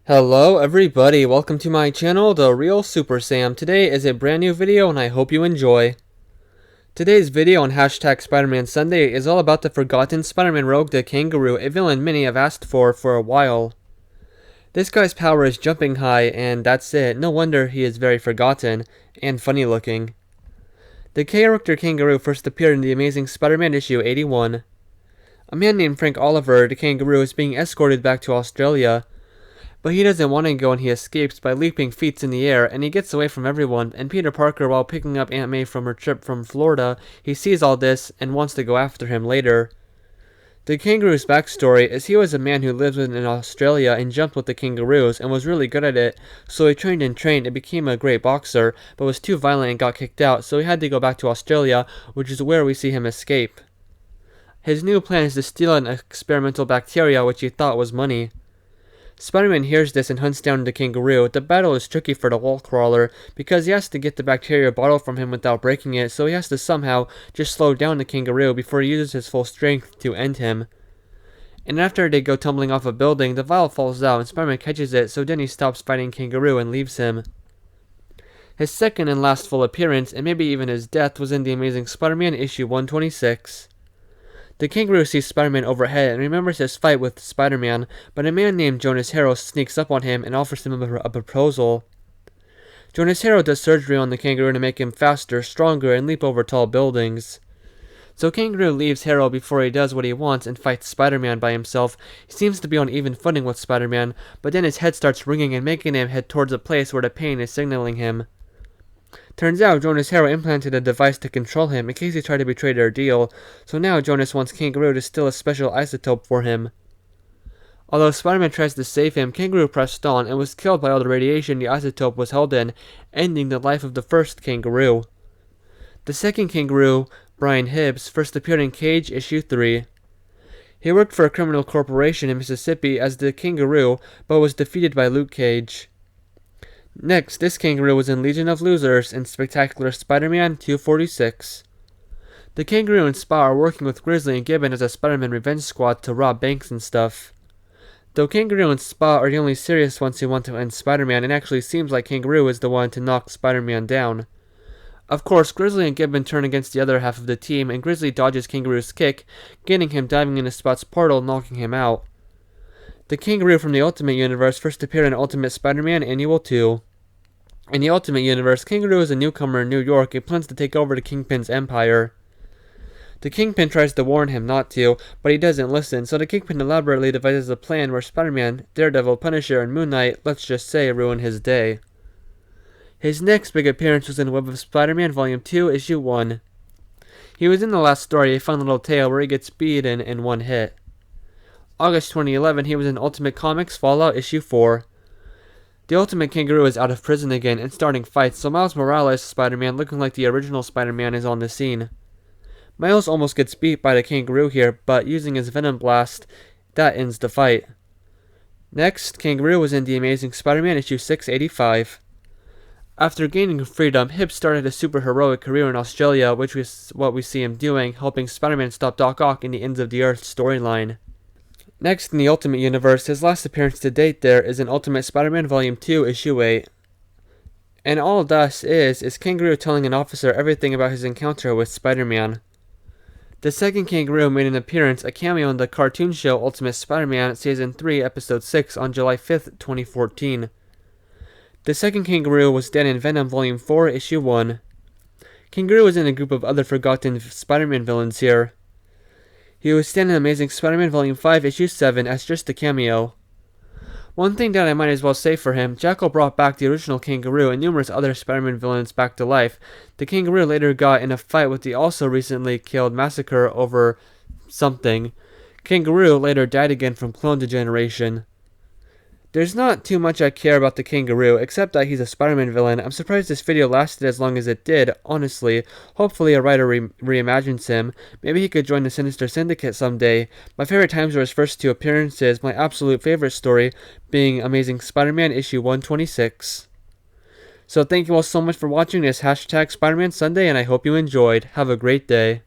Hello everybody, welcome to my channel, The Real Super Sam. Today is a brand new video and I hope you enjoy. Today's video on hashtag Spider-Man Sunday is all about the forgotten Spider-Man rogue, the Kangaroo, a villain many have asked for a while. This guy's power is jumping high and that's it, no wonder he is very forgotten and funny looking. The character Kangaroo first appeared in the Amazing Spider-Man issue 81. A man named Frank Oliver, the Kangaroo, is being escorted back to Australia. But he doesn't want to go and he escapes by leaping feet in the air and he gets away from everyone, and Peter Parker, while picking up Aunt May from her trip from Florida, he sees all this and wants to go after him later. The Kangaroos backstory is he was a man who lived in Australia and jumped with the kangaroos and was really good at it, so he trained and became a great boxer, but was too violent and got kicked out, so he had to go back to Australia, which is where we see him escape. His new plan is to steal an experimental bacteria which he thought was money. Spider-Man hears this and hunts down the Kangaroo. The battle is tricky for the wall crawler because he has to get the bacteria bottle from him without breaking it, so he has to somehow just slow down the Kangaroo before he uses his full strength to end him. And after they go tumbling off a building, the vial falls out and Spider-Man catches it, so then he stops fighting Kangaroo and leaves him. His second and last full appearance, and maybe even his death, was in the Amazing Spider-Man issue 126. The Kangaroo sees Spider-Man overhead and remembers his fight with Spider-Man, but a man named Jonas Harrow sneaks up on him and offers him a proposal. Jonas Harrow does surgery on the Kangaroo to make him faster, stronger, and leap over tall buildings. So Kangaroo leaves Harrow before he does what he wants and fights Spider-Man by himself. He seems to be on even footing with Spider-Man, but then his head starts ringing and making him head towards a place where the pain is signaling him. Turns out Jonas Harrow implanted a device to control him in case he tried to betray their deal, so now Jonas wants Kangaroo to steal a special isotope for him. Although Spider-Man tries to save him, Kangaroo pressed on and was killed by all the radiation the isotope was held in, ending the life of the first Kangaroo. The second Kangaroo, Brian Hibbs, first appeared in Cage issue 3. He worked for a criminal corporation in Mississippi as the Kangaroo, but was defeated by Luke Cage. Next, this Kangaroo was in Legion of Losers in Spectacular Spider-Man 246. The Kangaroo and Spa are working with Grizzly and Gibbon as a Spider-Man revenge squad to rob banks and stuff. Though Kangaroo and Spa are the only serious ones who want to end Spider-Man, it actually seems like Kangaroo is the one to knock Spider-Man down. Of course, Grizzly and Gibbon turn against the other half of the team, and Grizzly dodges Kangaroo's kick, getting him diving into Spot's portal, knocking him out. The Kangaroo from the Ultimate Universe first appeared in Ultimate Spider-Man Annual 2. In the Ultimate Universe, Kangaroo is a newcomer in New York and plans to take over the Kingpin's empire. The Kingpin tries to warn him not to, but he doesn't listen, so the Kingpin elaborately devises a plan where Spider-Man, Daredevil, Punisher, and Moon Knight, let's just say, ruin his day. His next big appearance was in Web of Spider-Man Volume 2, Issue 1. He was in the last story, a fun little tale where he gets beaten in one hit. August 2011, he was in Ultimate Comics Fallout issue 4. The Ultimate Kangaroo is out of prison again and starting fights, so Miles Morales' Spider-Man, looking like the original Spider-Man, is on the scene. Miles almost gets beat by the Kangaroo here, but using his Venom Blast, that ends the fight. Next, Kangaroo was in the Amazing Spider-Man issue 685. After gaining freedom, Hibbs started a super-heroic career in Australia, which is what we see him doing, helping Spider-Man stop Doc Ock in the Ends of the Earth storyline. Next, in the Ultimate Universe, his last appearance to date there is in Ultimate Spider-Man Volume 2, Issue 8. And all this is Kangaroo telling an officer everything about his encounter with Spider-Man. The second Kangaroo made an appearance, a cameo in the cartoon show Ultimate Spider-Man Season 3, Episode 6 on July 5th, 2014. The second Kangaroo was dead in Venom Volume 4, Issue 1. Kangaroo is in a group of other forgotten Spider-Man villains here. He was still in Amazing Spider-Man Volume 5, Issue 7 as just a cameo. One thing that I might as well say for him, Jackal brought back the original Kangaroo and numerous other Spider-Man villains back to life. The Kangaroo later got in a fight with the also recently killed Massacre over something. Kangaroo later died again from clone degeneration. There's not too much I care about the Kangaroo, except that he's a Spider-Man villain. I'm surprised this video lasted as long as it did, honestly. Hopefully a writer reimagines him. Maybe he could join the Sinister Syndicate someday. My favorite times were his first two appearances, my absolute favorite story being Amazing Spider-Man issue 126. So thank you all so much for watching this hashtag Spider-Man Sunday, and I hope you enjoyed. Have a great day.